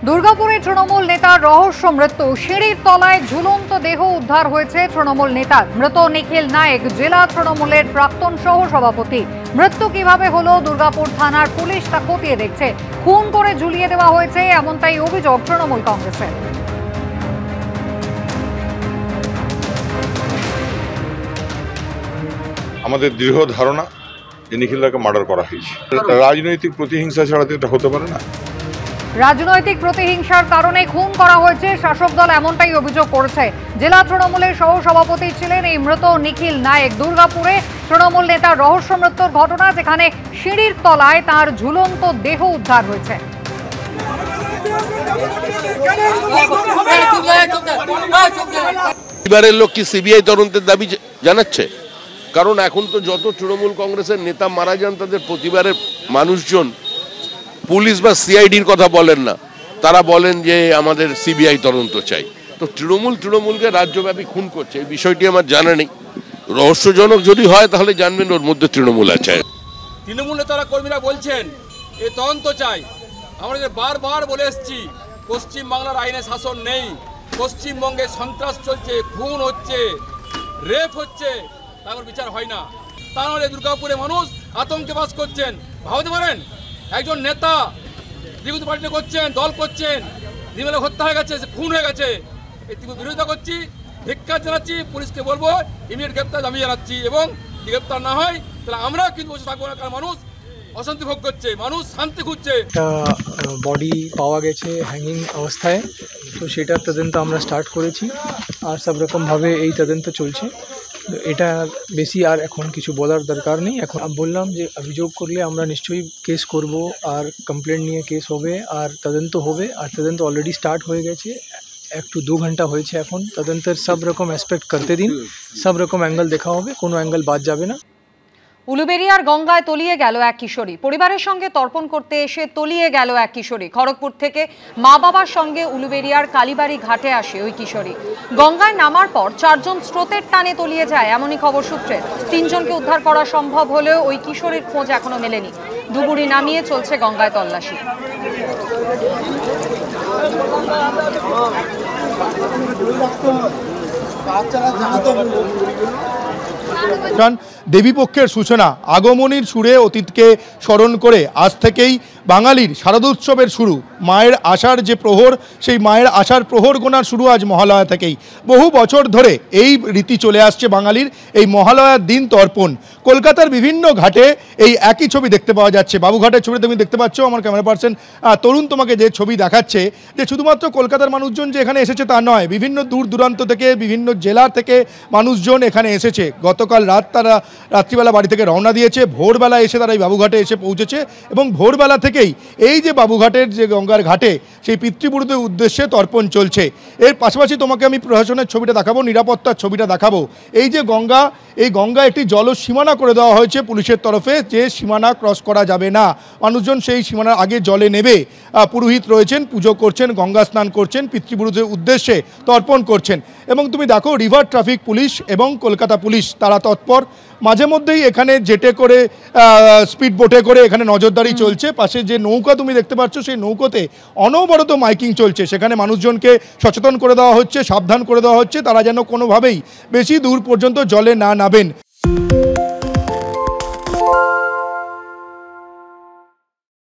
দুর্গাপুরে তৃণমূল নেতার রহস্য মৃত্যু। সিঁড়ির তলায় ঝুলন্ত দেহ উদ্ধার হয়েছে তৃণমূল নেতার। মৃত নিখিল নায়েক জেলা তৃণমূলের প্রাক্তন সহ সভাপতি। মৃত্যু কিভাবে হলো দুর্গাপুর থানার পুলিশ তা খতিয়ে দেখছে। খুন করে ঝুলিয়ে দেওয়া হয়েছে এমনটাই অভিযোগ তৃণমূল কংগ্রেসের। আমাদের দৃঢ় ধারণা যে নিখিলদাকে মার্ডার করা হয়েছে। রাজনৈতিক প্রতিহিংসা ছাড়া তো এটা হতে পারে না। রাজনৈতিক প্রতিহিংসার কারণে খুন করা হয়েছে শাসক দল এমনটাই অভিযোগ করেছে। জেলা তৃণমূলের সহ সভাপতি ছিলেন এই মৃত নিখিল নায়েক। দুর্গাপুরে তৃণমূল নেতার রহস্য মৃত্যুর ঘটনা, যেখানে সিঁড়ির তলায় তার ঝুলন্ত দেহ উদ্ধার হয়েছে। পরিবারের লোক কি সিবিআই তদন্তের দাবি জানাচ্ছে? কারণ এখন তো যত তৃণমূল কংগ্রেসের নেতা মারা যান তাদের পরিবারের মানুষজন পুলিশ বা সিআইডির কথা বলেন না, তারা বলেন যে আমাদের সিবিআই তদন্ত চাই। তো তৃণমূলকে রাজ্যব্যাপী খুন করছে, এই বিষয়টি আমার জানা নেই। রহস্যজনক যদি হয় তাহলে জানবেন ওর মধ্যে তৃণমূল আছে। তৃণমূল নেতারা কর্মীরা বলছেন এই তদন্ত চাই। আমরা যে বারবার বলে এসেছি পশ্চিমবাংলার আইনে শাসন নেই, পশ্চিমবঙ্গে সন্ত্রাস চলছে, খুন হচ্ছে, রেপ হচ্ছে, তারপর বিচার হয় না। তা নাহলে দুর্গাপুরে মানুষ আতঙ্কে বাস করছেন। ভাবতে পারেন একজন নেতা বিরোধী পার্টি করছেন, দল করছেন, দিনবেলা হত্যা হয়ে গেছে, খুন হয়ে গেছে, এই বিরোধিতা করছি, ধিক্কার জানাচ্ছি। পুলিশকে বলবো ইমিডিয়েট গ্রেপ্তার দাবি জানাচ্ছি, এবং গ্রেপ্তার না হয় তাহলে আমরাও কিন্তু বসে থাকবো না। কারণ মানুষ অশান্তি ভোগ করছে, মানুষ শান্তি খুঁজছে। একটা বডি পাওয়া গেছে হ্যাঙ্গিং অবস্থায়, তো সেটার তদন্ত আমরা স্টার্ট করেছি আর সব রকমভাবে এই তদন্ত চলছে। এটা বেশি আর এখন কিছু বলার দরকার নেই। এখন বললাম যে অভিযোগ করলে আমরা নিশ্চয়ই কেস করব, আর কমপ্লেন নিয়ে কেস হবে আর তদন্ত হবে। আর তদন্ত অলরেডি স্টার্ট হয়ে গেছে, 1-2 ঘন্টা হয়েছে। এখন তদন্তের সব রকম অ্যাসপেক্ট করতে দিন, সব রকম অ্যাঙ্গেল দেখা হবে, কোনো অ্যাঙ্গেল বাদ যাবে না। উলুবেড়িয়ার গঙ্গায় তলিয়ে গেল এক কিশোরী। পরিবারের সঙ্গে তর্পণ করতে এসে তলিয়ে গেল এক কিশোরী। খড়গপুর থেকে মা বাবার সঙ্গে উলুবেড়িয়ার কালীবাড়ি ঘাটে আসে ওই কিশোরী। গঙ্গায় নামার পর 4 জন স্রোতের টানে তলিয়ে যায়, এমনই খবর সূত্রে। 3 জনকে উদ্ধার করা সম্ভব হলেও ওই কিশোরীর খোঁজ এখনো মেলেনি। ডুবুরি নামিয়ে চলছে গঙ্গায় তল্লাশি। দেবীপক্ষের সূচনা, আগমনীর সুরে অতীতকে স্মরণ করে আজ থেকেই বাঙালির শারদোৎসবের শুরু। মায়ের আশার যে প্রহর, সেই মায়ের আশার প্রহর গোনার শুরু আজ মহালয়া থেকেই। বহু বছর ধরে এই রীতি চলে আসছে বাঙালির, এই মহালয়ার দিন তর্পণ। কলকাতার বিভিন্ন ঘাটে এই একই ছবি দেখতে পাওয়া যাচ্ছে। বাবুঘাটের ছবিতে তুমি দেখতে পাচ্ছ, আমার ক্যামেরা পার্সন তরুণ তোমাকে যে ছবি দেখাচ্ছে, যে শুধুমাত্র কলকাতার মানুষজন যে এখানে এসেছে তা নয়, বিভিন্ন দূর দূরান্ত থেকে, বিভিন্ন জেলা থেকে মানুষজন এখানে এসেছে। গতকাল রাত তারা রাত্রিবেলা বাড়ি থেকে রওনা দিয়েছে, ভোরবেলা এসে তারা এই বাবুঘাটে এসে পৌঁছেছে, এবং ভোরবেলা থেকেই এই যে বাবুঘাটের যে গঙ্গার ঘাটে সেই পিতৃপুরুষদের উদ্দেশ্যে তর্পণ চলছে। এর পাশাপাশি তোমাকে আমি প্রশাসনের ছবিটা দেখাবো, নিরাপত্তার ছবিটা দেখাবো। এই যে গঙ্গা, এই গঙ্গা একটি জল সীমানা করে দেওয়া হয়েছে পুলিশের তরফে, যে সীমানা ক্রস করা যাবে না। মানুষজন সেই সীমানার আগে জলে নেবে। পুরোহিত রয়েছেন, পুজো করছেন, গঙ্গা স্নান করছেন, পিতৃপুরুষদের উদ্দেশ্যে তর্পণ করছেন। এবং তুমি দেখো রিভার ট্রাফিক পুলিশ এবং কলকাতা পুলিশ তারা তৎপর। মাঝে মধ্যেই এখানে জেটে করে, স্পিড বোটে করে এখানে নজরদারি চলছে। পাশে যে নৌকা তুমি দেখতে পাচ্ছ, সেই নৌকোতে অনবরত মাইকিং চলছে। সেখানে মানুষজনকে সচেতন করে দেওয়া হচ্ছে, সাবধান করে দেওয়া হচ্ছে, তারা যেন কোনোভাবেই বেশি দূর পর্যন্ত জলে না নামেন।